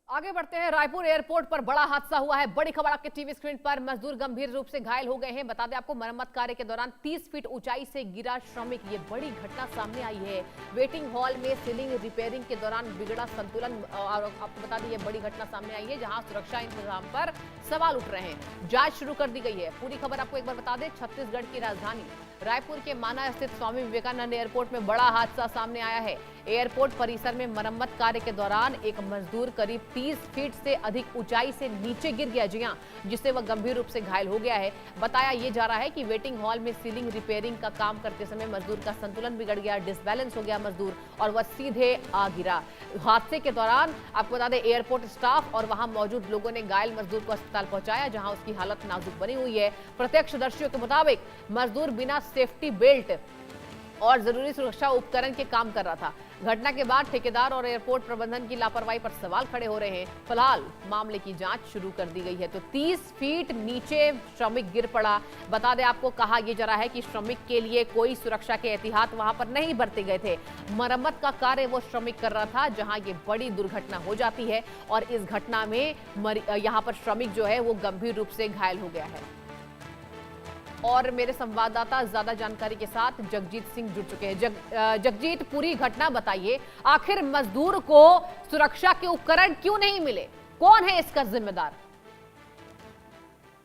आगे बढ़ते हैं। रायपुर एयरपोर्ट पर बड़ा हादसा हुआ है। बड़ी खबर आपके टीवी स्क्रीन पर। मजदूर गंभीर रूप से घायल हो गए हैं। बता दें आपको, मरम्मत कार्य के दौरान 30 फीट ऊंचाई से गिरा श्रमिक। ये बड़ी घटना सामने आई है। वेटिंग हॉल में सीलिंग रिपेयरिंग के दौरान बिगड़ा संतुलन। और आपको बता दें, ये बड़ी घटना सामने आई है जहां सुरक्षा इंतजाम पर सवाल उठ रहे हैं। जांच शुरू कर दी गई है। पूरी खबर आपको एक बार बता दें। छत्तीसगढ़ की राजधानी रायपुर के माना स्थित स्वामी विवेकानंद एयरपोर्ट में बड़ा हादसा सामने आया है। एयरपोर्ट परिसर में मरम्मत कार्य के दौरान एक मजदूर करीब 30 फीट से अधिक ऊंचाई से नीचे गिर गया, जी हां, जिससे वह गंभीर रूप से घायल हो गया है। बताया ये जा रहा है कि वेटिंग हॉल में सीलिंग रिपेयरिंग का काम करते समय मजदूर का संतुलन बिगड़ गया, डिसबैलेंस हो गया मजदूर और वह सीधे आ गिरा। हादसे के दौरान आपको बता दें, एयरपोर्ट स्टाफ और वहां मौजूद लोगों ने घायल मजदूर को अस्पताल पहुंचाया, जहां उसकी हालत नाजुक बनी हुई है। प्रत्यक्षदर्शियों के मुताबिक मजदूर बिना सेफ्टी बेल्ट और जरूरी सुरक्षा उपकरण के काम कर रहा था। घटना के बाद ठेकेदार और एयरपोर्ट प्रबंधन की लापरवाही पर सवाल खड़े हो रहे हैं। फिलहाल मामले की जांच शुरू कर दी गई है। तो 30 फीट नीचे श्रमिक गिर पड़ा। बता दें आपको, कहा यह जा रहा है कि श्रमिक के लिए कोई सुरक्षा के एहतियात वहां पर नहीं बरते गए थे। मरम्मत का कार्य वो श्रमिक कर रहा था, जहां ये बड़ी दुर्घटना हो जाती है और इस घटना में यहां पर श्रमिक जो है वो गंभीर रूप से घायल हो गया है। और मेरे संवाददाता ज्यादा जानकारी के साथ जगजीत सिंह जुड़ चुके हैं। जगजीत, पूरी घटना बताइए। आखिर मजदूर को सुरक्षा के उपकरण क्यों नहीं मिले? कौन है इसका जिम्मेदार?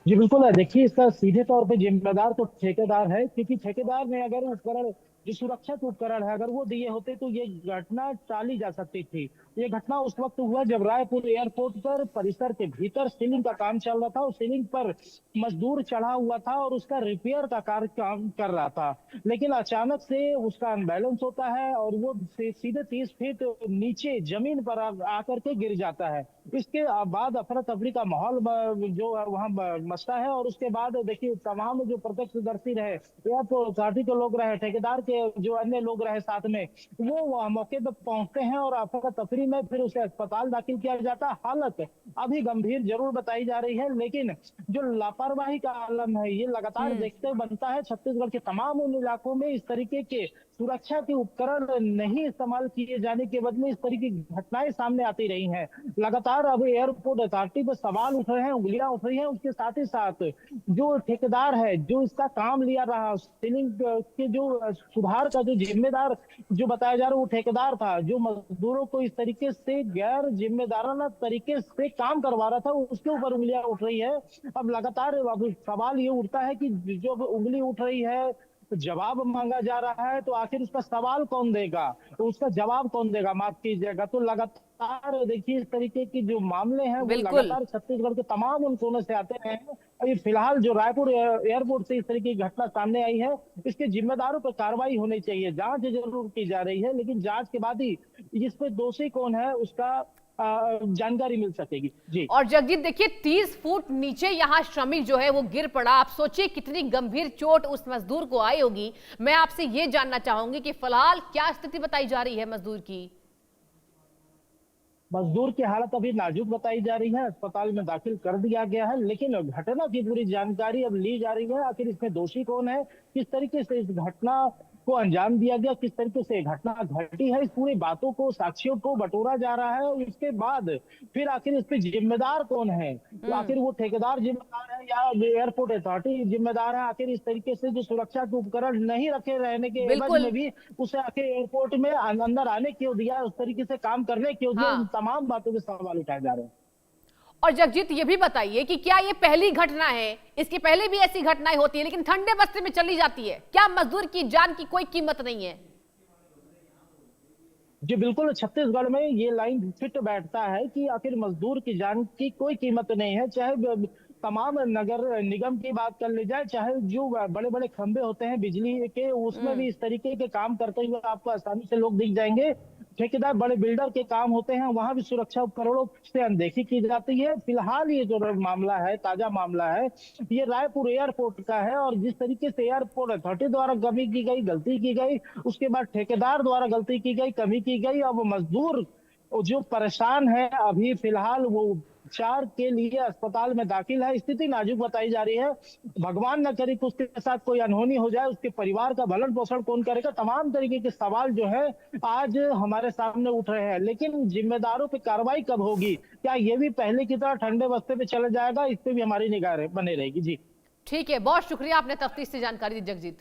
जी बिल्कुल है। देखिए, इसका सीधे तौर पे जिम्मेदार तो ठेकेदार है, क्योंकि ठेकेदार ने अगर उपकरण, जो सुरक्षा के उपकरण है, अगर वो दिए होते तो ये घटना टाली जा सकती थी। ये घटना उस वक्त हुआ जब रायपुर एयरपोर्ट पर परिसर के भीतर सीलिंग का काम चल रहा था और सीलिंग पर मजदूर चढ़ा हुआ था और उसका रिपेयर का कार्य काम कर रहा था। लेकिन अचानक से उसका अनबैलेंस होता है और वो सीधे 30 फीट नीचे जमीन पर आकर के गिर जाता है। इसके बाद अफरा तफरी का माहौल जो है वहाँ मचता है। और उसके बाद देखिए, तमाम जो प्रत्यक्षदर्शी रहे, या तो अथॉरिटी के लोग रहे, ठेकेदार के जो अन्य लोग रहे साथ में, वो मौके पर पहुंचते हैं और अफरा तफरी में फिर उसे अस्पताल दाखिल किया जाता है। हालत अभी गंभीर जरूर बताई जा रही है, लेकिन जो लापरवाही का आलम है ये लगातार देखते बनता है। छत्तीसगढ़ के तमाम उन इलाकों में इस तरीके के सुरक्षा के उपकरण नहीं इस्तेमाल किए जाने के बदले इस तरीके की घटनाएं सामने आती रही हैं। लगातार अब एयरपोर्ट अथॉरिटी पर सवाल उठ रहे हैं, उंगलियां उठ रही हैं। उसके साथ ही साथ जो ठेकेदार है, जो इसका काम लिया रहा, सीलिंग के जो सुधार का जो जिम्मेदार जो बताया जा रहा है, वो ठेकेदार था जो मजदूरों को इस तरीके से गैर जिम्मेदाराना तरीके से काम करवा रहा था, उसके ऊपर उंगलियां उठ रही है। अब लगातार अब सवाल ये उठता है कि जो उंगली उठ रही है, तो जवाब मांगा जा रहा है, तो आखिर उसका सवाल कौन देगा, तो उसका जवाब कौन देगा, माफ कीजिएगा। तो लगातार देखिए, इस तरीके की जो मामले हैं वो बिल्कुल। लगातार छत्तीसगढ़ के तमाम उन कोनों से आते हैं। अभी फिलहाल जो रायपुर एयरपोर्ट से इस तरीके की घटना सामने आई है, इसके जिम्मेदारों पर कार्रवाई होनी चाहिए। जांच जरूर की जा रही है, लेकिन जांच के बाद ही इस पे दोषी कौन है उसका जानकारी मिल सकेगी। जी। और जगजीत, देखिए 30 फुट नीचे यहां श्रमिक जो है वो गिर पड़ा। आप सोचिए कितनी गंभीर चोट उस मजदूर को आई होगी। मैं आपसे ये जानना चाहूंगी कि फिलहाल क्या स्थिति बताई जा रही है मजदूर की? मजदूर की हालत अभी नाजुक बताई जा रही है, अस्पताल में दाखिल कर दिया गया है, लेकिन घटना की पूरी जानकारी अब ली जा रही है। आखिर इसमें दोषी कौन है, किस तरीके से इस घटना को अंजाम दिया गया, किस तरीके से घटना घटी है, इस पूरी बातों को, साक्ष्यों को बटोरा जा रहा है। और इसके बाद फिर आखिर इस पे जिम्मेदार कौन है, तो आखिर वो ठेकेदार जिम्मेदार है या एयरपोर्ट अथॉरिटी जिम्मेदार है। आखिर इस तरीके से जो सुरक्षा के उपकरण नहीं रखे रहने के एवज बिल्कुल। में भी उसे आखिर एयरपोर्ट में अंदर आने क्यों दिया, उस तरीके से काम करने क्यों दिया, इन हाँ। तमाम बातों के सवाल उठाए जा रहे हैं। और जगजीत, ये भी बताइए कि क्या ये पहली घटना है? इसके पहले भी ऐसी घटनाएं होती है लेकिन ठंडे बस्ते में चली जाती है। क्या मजदूर की जान की कोई कीमत नहीं है? जी बिल्कुल, छत्तीसगढ़ में ये लाइन फिट बैठता है कि आखिर मजदूर की जान की कोई कीमत नहीं है। चाहे तमाम नगर निगम की बात कर ली जाए, चाहे जो बड़े बड़े खंभे होते हैं बिजली के, उसमें भी इस तरीके के काम करते हुए आपको आसानी से लोग दिख जाएंगे। ठेकेदार बड़े बिल्डर के काम होते हैं, वहां भी सुरक्षा उपकरणों से अनदेखी की जाती है। फिलहाल ये जो मामला है, ताजा मामला है, ये रायपुर एयरपोर्ट का है। और जिस तरीके से एयरपोर्ट अथॉरिटी द्वारा कमी की गई, गलती की गई, उसके बाद ठेकेदार द्वारा गलती की गई, कमी की गई, अब मजदूर जो परेशान है अभी फिलहाल वो उपचार के लिए अस्पताल में दाखिल है। स्थिति नाजुक बताई जा रही है। भगवान न करे कि उसके साथ कोई अनहोनी हो जाए, उसके परिवार का भरण पोषण कौन करेगा, तमाम तरीके के सवाल जो है आज हमारे सामने उठ रहे हैं। लेकिन जिम्मेदारों पे कार्रवाई कब होगी, क्या ये भी पहले की तरह ठंडे बस्ते पे चला जाएगा, इस पे भी हमारी निगाह बने रहेगी। जी ठीक है, बहुत शुक्रिया, आपने तफ्तीश से जानकारी दी जगजीत।